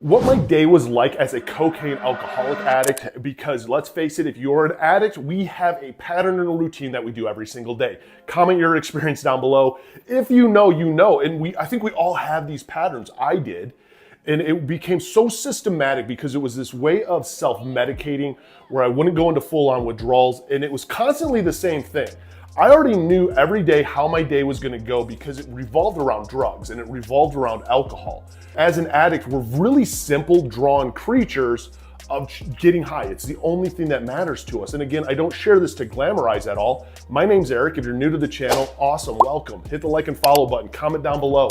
What my day was like as a cocaine alcoholic addict, because let's face it, if you're an addict, we have a pattern and a routine that we do every single day. Comment your experience down below. If you know, you know. And I think we all have these patterns. I did. And it became so systematic because it was this way of self-medicating where I wouldn't go into full-on withdrawals, and it was constantly the same thing. I already knew every day how my day was gonna go because it revolved around drugs and it revolved around alcohol. As an addict, we're really simple, drawn creatures of getting high. It's the only thing that matters to us. And again, I don't share this to glamorize at all. My name's Eric. If you're new to the channel, awesome, welcome. Hit the like and follow button, comment down below.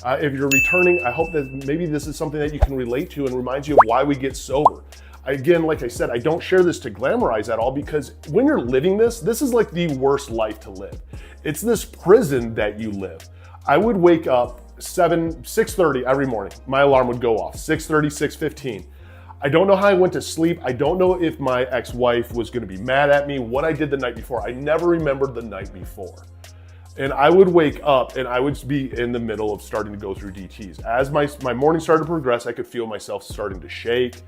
If you're returning, I hope that maybe this is something that you can relate to and reminds you of why we get sober. Again, like I said, I don't share this to glamorize at all because when you're living this is like the worst life to live. It's this prison that you live. I would wake up 6:30 every morning. My alarm would go off, 6:30, 6:15. I don't know how I went to sleep. I don't know if my ex-wife was gonna be mad at me, what I did the night before. I never remembered the night before. And I would wake up and I would be in the middle of starting to go through DTs. As my morning started to progress, I could feel myself starting to shake.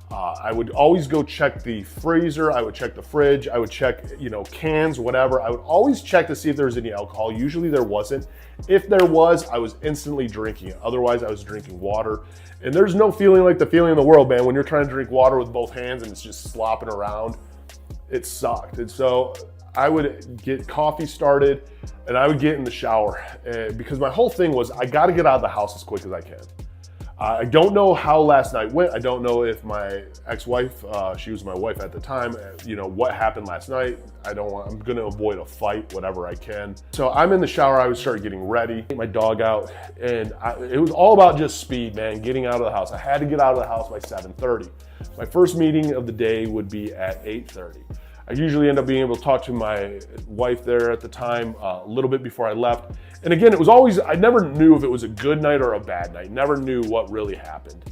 I would always go check the freezer. I would check the fridge. I would check, cans, whatever. I would always check to see if there was any alcohol. Usually there wasn't. If there was, I was instantly drinking it. Otherwise, I was drinking water. And there's no feeling like the feeling in the world, man, when you're trying to drink water with both hands and it's just slopping around. It sucked. And so I would get coffee started and I would get in the shower because my whole thing was I got to get out of the house as quick as I can. I don't know how last night went. I don't know if my ex-wife, she was my wife at the time, what happened last night. I'm gonna avoid a fight, whatever I can. So I'm in the shower, I would start getting ready, get my dog out, and it was all about just speed, man, getting out of the house. I had to get out of the house by 7:30. My first meeting of the day would be at 8:30. I usually end up being able to talk to my wife there at the time a little bit before I left. And again, it was always, I never knew if it was a good night or a bad night. Never knew what really happened.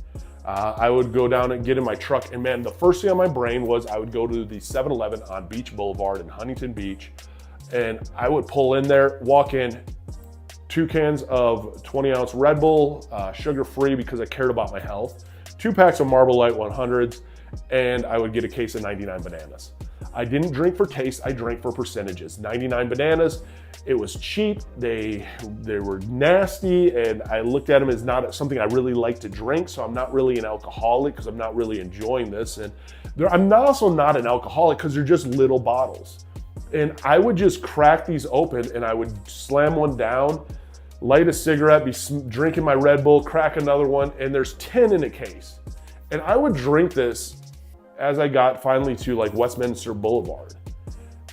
I would go down and get in my truck, and man, the first thing on my brain was I would go to the 7-Eleven on Beach Boulevard in Huntington Beach, and I would pull in there, walk in, 2 cans of 20-ounce Red Bull, sugar-free because I cared about my health, 2 packs of Marble Light 100s, and I would get a case of 99 bananas. I didn't drink for taste, I drank for percentages. 99 bananas, it was cheap, they were nasty, and I looked at them as not something I really like to drink, so I'm not really an alcoholic because I'm not really enjoying this. And I'm also not an alcoholic because they're just little bottles. And I would just crack these open and I would slam one down, light a cigarette, be drinking my Red Bull, crack another one, and there's 10 in a case. And I would drink this as I got finally to like Westminster Boulevard.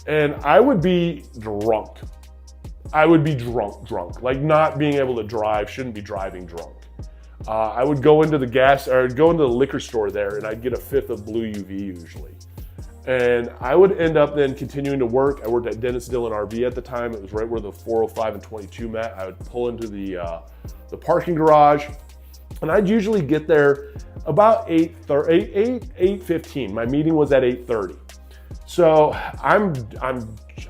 And I would be drunk. I would be drunk, like not being able to drive, shouldn't be driving drunk. I would go into the liquor store there and I'd get a 5th of Blue UV usually. And I would end up then continuing to work. I worked at Dennis Dillon RV at the time. It was right where the 405 and 22 met. I would pull into the parking garage, and I'd usually get there about 8:15. My meeting was at 8:30. So I'm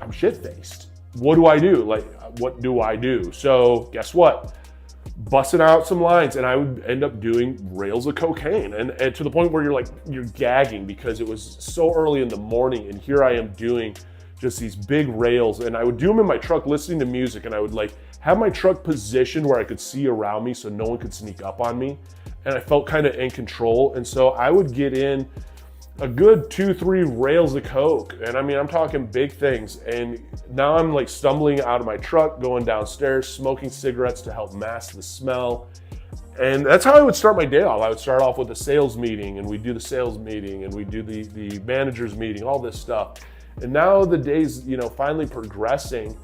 shit-faced. What do I do? Like, what do I do? So guess what? Busting out some lines, and I would end up doing rails of cocaine, and to the point where you're gagging because it was so early in the morning, and here I am doing just these big rails, and I would do them in my truck listening to music, and I would like have my truck positioned where I could see around me so no one could sneak up on me, and I felt kind of in control. And so I would get in a good 2-3 rails of coke, and I mean, I'm talking big things. And now I'm like stumbling out of my truck, going downstairs, smoking cigarettes to help mask the smell. And that's how I would start my day off. I would start off with a sales meeting, and we'd do the sales meeting, and we'd do the manager's meeting, all this stuff. And now the day's, finally progressing,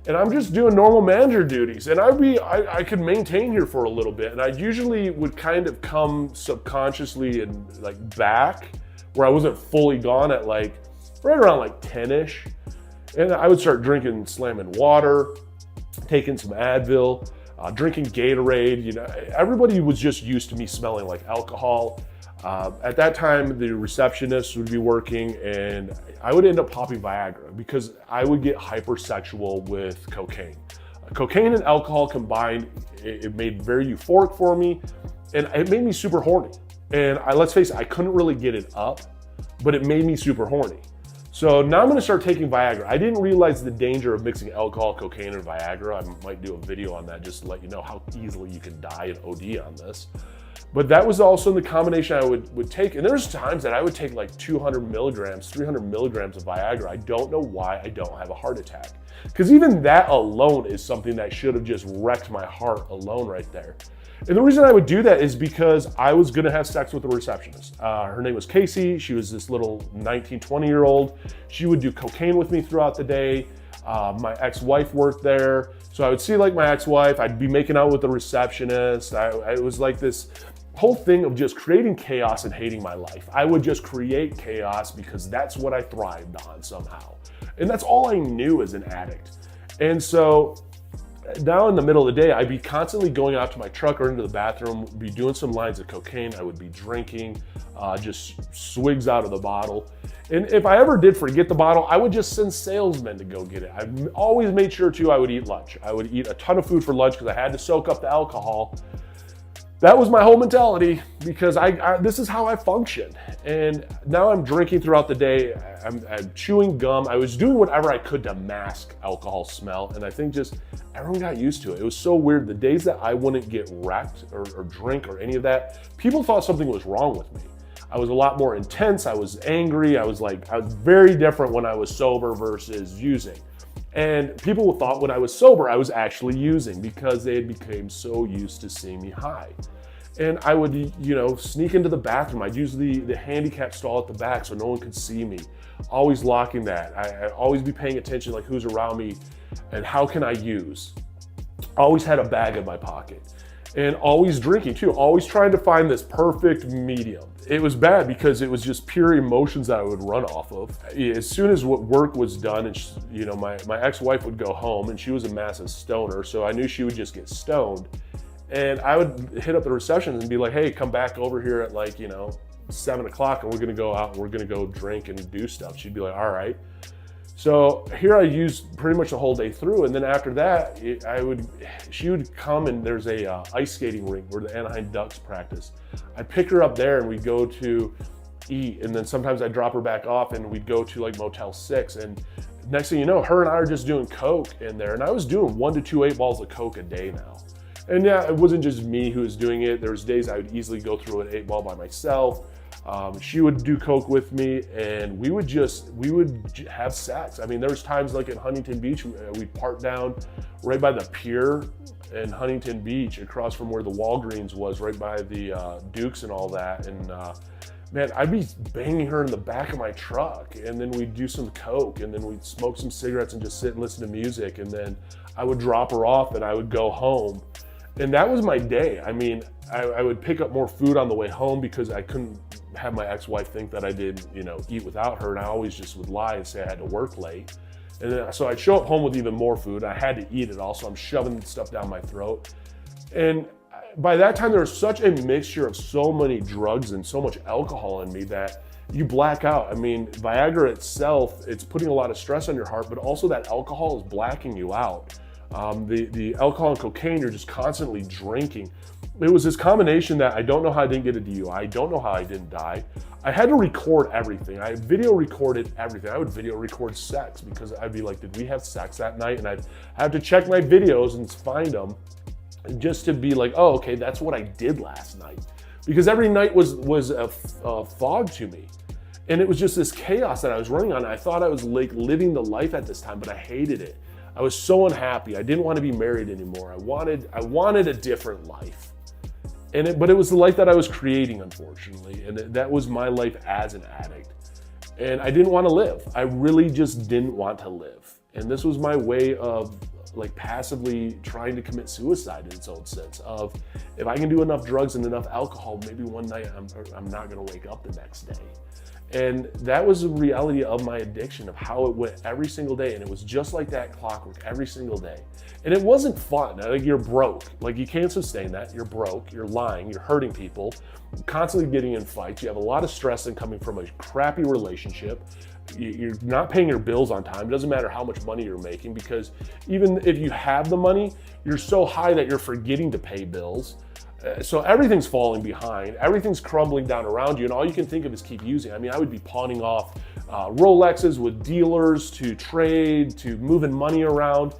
and I'm just doing normal manager duties. And I could maintain here for a little bit, and I usually would kind of come subconsciously and like back where I wasn't fully gone at like right around like 10-ish. And I would start drinking, slamming water, taking some Advil, drinking Gatorade. Everybody was just used to me smelling like alcohol. At that time, the receptionist would be working, and I would end up popping Viagra because I would get hypersexual with cocaine. Cocaine and alcohol combined, it made very euphoric for me, and it made me super horny. And let's face it, I couldn't really get it up, but it made me super horny. So now I'm gonna start taking Viagra. I didn't realize the danger of mixing alcohol, cocaine, and Viagra. I might do a video on that just to let you know how easily you can die and OD on this. But that was also the combination I would take. And there's times that I would take like 200 milligrams, 300 milligrams of Viagra. I don't know why I don't have a heart attack. Because even that alone is something that should have just wrecked my heart alone right there. And the reason I would do that is because I was gonna have sex with a receptionist. Her name was Casey. She was this little 19, 20-year-old. She would do cocaine with me throughout the day. My ex-wife worked there. So I would see like my ex-wife, I'd be making out with the receptionist. It was like this whole thing of just creating chaos and hating my life. I would just create chaos because that's what I thrived on somehow. And that's all I knew as an addict. And so now in the middle of the day, I'd be constantly going out to my truck or into the bathroom, be doing some lines of cocaine. I would be drinking, just swigs out of the bottle. And if I ever did forget the bottle, I would just send salesmen to go get it. I always made sure too, I would eat lunch. I would eat a ton of food for lunch because I had to soak up the alcohol. That was my whole mentality because this is how I function. And now I'm drinking throughout the day. I'm chewing gum. I was doing whatever I could to mask alcohol smell. And I think just everyone got used to it. It was so weird. The days that I wouldn't get wrecked or drink or any of that, people thought something was wrong with me. I was a lot more intense. I was angry. I was very different when I was sober versus using. And people thought when I was sober, I was actually using because they had become so used to seeing me high. And I would, sneak into the bathroom. I'd use the handicap stall at the back so no one could see me. Always locking that. I'd always be paying attention like who's around me and how can I use. Always had a bag in my pocket. And always drinking too. Always trying to find this perfect medium. It was bad because it was just pure emotions that I would run off of. As soon as work was done and my ex-wife would go home and she was a massive stoner, so I knew she would just get stoned. And I would hit up the reception and be like, hey, come back over here at 7 o'clock and we're gonna go out and we're gonna go drink and do stuff. She'd be like, all right. So here I used pretty much the whole day through. And then after that, she would come and there's a ice skating rink where the Anaheim Ducks practice. I'd pick her up there and we'd go to eat. And then sometimes I'd drop her back off and we'd go to Motel 6. And next thing you know, her and I are just doing Coke in there. And I was doing 1 to 2 8 balls of Coke a day now. And yeah, it wasn't just me who was doing it. There was days I would easily go through an 8 ball by myself. She would do Coke with me and we would have sex. I mean, there was times like in Huntington Beach, we'd park down right by the pier in Huntington Beach across from where the Walgreens was, right by the Dukes and all that. And man, I'd be banging her in the back of my truck and then we'd do some Coke and then we'd smoke some cigarettes and just sit and listen to music. And then I would drop her off and I would go home. And that was my day. I mean, I would pick up more food on the way home because I couldn't have my ex-wife think that I did, eat without her. And I always just would lie and say I had to work late. And then, so I'd show up home with even more food. I had to eat it all, so I'm shoving stuff down my throat. And by that time, there was such a mixture of so many drugs and so much alcohol in me that you black out. I mean, Viagra itself, it's putting a lot of stress on your heart, but also that alcohol is blacking you out. The alcohol and cocaine, you're just constantly drinking. It was this combination that I don't know how I didn't get a DUI. I don't know how I didn't die. I had to record everything. I video recorded everything. I would video record sex because I'd be like, did we have sex that night? And I'd have to check my videos and find them just to be like, oh, okay, that's what I did last night. Because every night was a fog to me. And it was just this chaos that I was running on. I thought I was like living the life at this time, but I hated it. I was so unhappy. I didn't want to be married anymore. I wanted a different life. But it was the life that I was creating, unfortunately. And that was my life as an addict. And I didn't want to live. I really just didn't want to live. And this was my way of passively trying to commit suicide in its own sense of, if I can do enough drugs and enough alcohol, maybe one night I'm not going to wake up the next day. And that was the reality of my addiction, of how it went every single day. And it was just like that clockwork every single day. And it wasn't fun. You're broke. You can't sustain that. You're broke. You're lying. You're hurting people. Constantly getting in fights. You have a lot of stress coming from a crappy relationship. You're not paying your bills on time. It doesn't matter how much money you're making, because even if you have the money, you're so high that you're forgetting to pay bills. So everything's falling behind, everything's crumbling down around you, and all you can think of is keep using. I mean, I would be pawning off Rolexes with dealers to trade, to moving money around.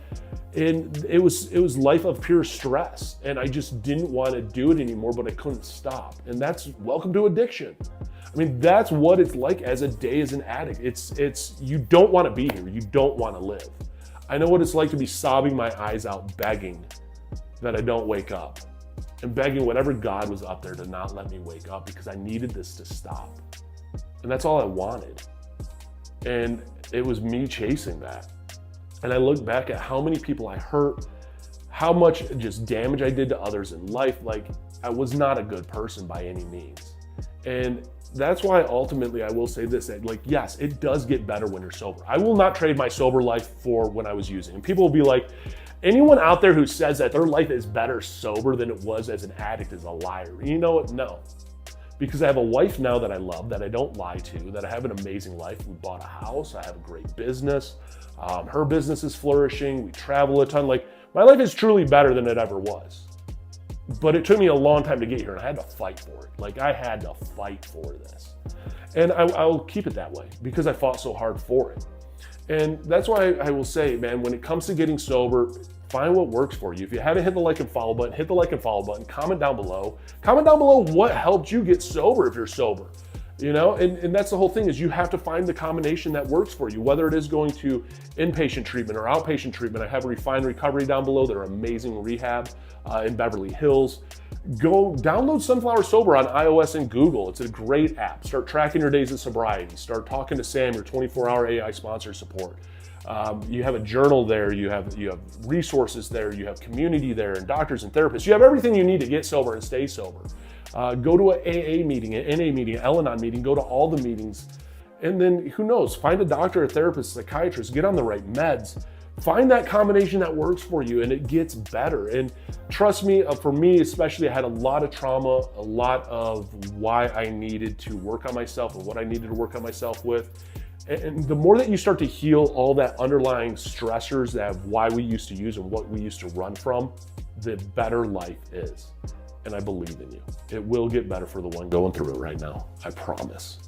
And it was life of pure stress. And I just didn't want to do it anymore, but I couldn't stop. And that's welcome to addiction. I mean, that's what it's like as a day as an addict. It's you don't want to be here. You don't want to live. I know what it's like to be sobbing my eyes out, begging that I don't wake up. And begging whatever God was up there to not let me wake up because I needed this to stop. And that's all I wanted. And it was me chasing that. And I look back at how many people I hurt, how much just damage I did to others in life. Like, I was not a good person by any means. And that's why ultimately I will say this, that like, yes, it does get better when you're sober. I will not trade my sober life for when I was using. And people will be like, anyone out there who says that their life is better sober than it was as an addict is a liar. You know what? No. Because I have a wife now that I love, that I don't lie to, that I have an amazing life. We bought a house, I have a great business. Her business is flourishing, we travel a ton. Like, my life is truly better than it ever was. But it took me a long time to get here and I had to fight for it. Like, I had to fight for this. And I will keep it that way because I fought so hard for it. And that's why I will say, man, when it comes to getting sober, find what works for you. If you haven't hit the like and follow button, hit the like and follow button. Comment down below. Comment down below what helped you get sober if you're sober. You know, and that's the whole thing, is you have to find the combination that works for you, whether it is going to inpatient treatment or outpatient treatment. I have Refined Recovery down below. They're amazing rehab in Beverly Hills. Go download Sunflower Sober on iOS and Google. It's a great app. Start tracking your days of sobriety. Start talking to Sam, your 24-hour AI sponsor support. You have a journal there. You have resources there. You have community there, and doctors and therapists. You have everything you need to get sober and stay sober. Go to an AA meeting, an NA meeting, an Al-Anon meeting. Go to all the meetings, and then who knows? Find a doctor, a therapist, a psychiatrist. Get on the right meds. Find that combination that works for you, and it gets better. And trust me, for me especially, I had a lot of trauma, a lot of why I needed to work on myself and what I needed to work on myself with. And the more that you start to heal all that underlying stressors that why we used to use and what we used to run from, the better life is. And I believe in you. It will get better for the one going through it right now. I promise.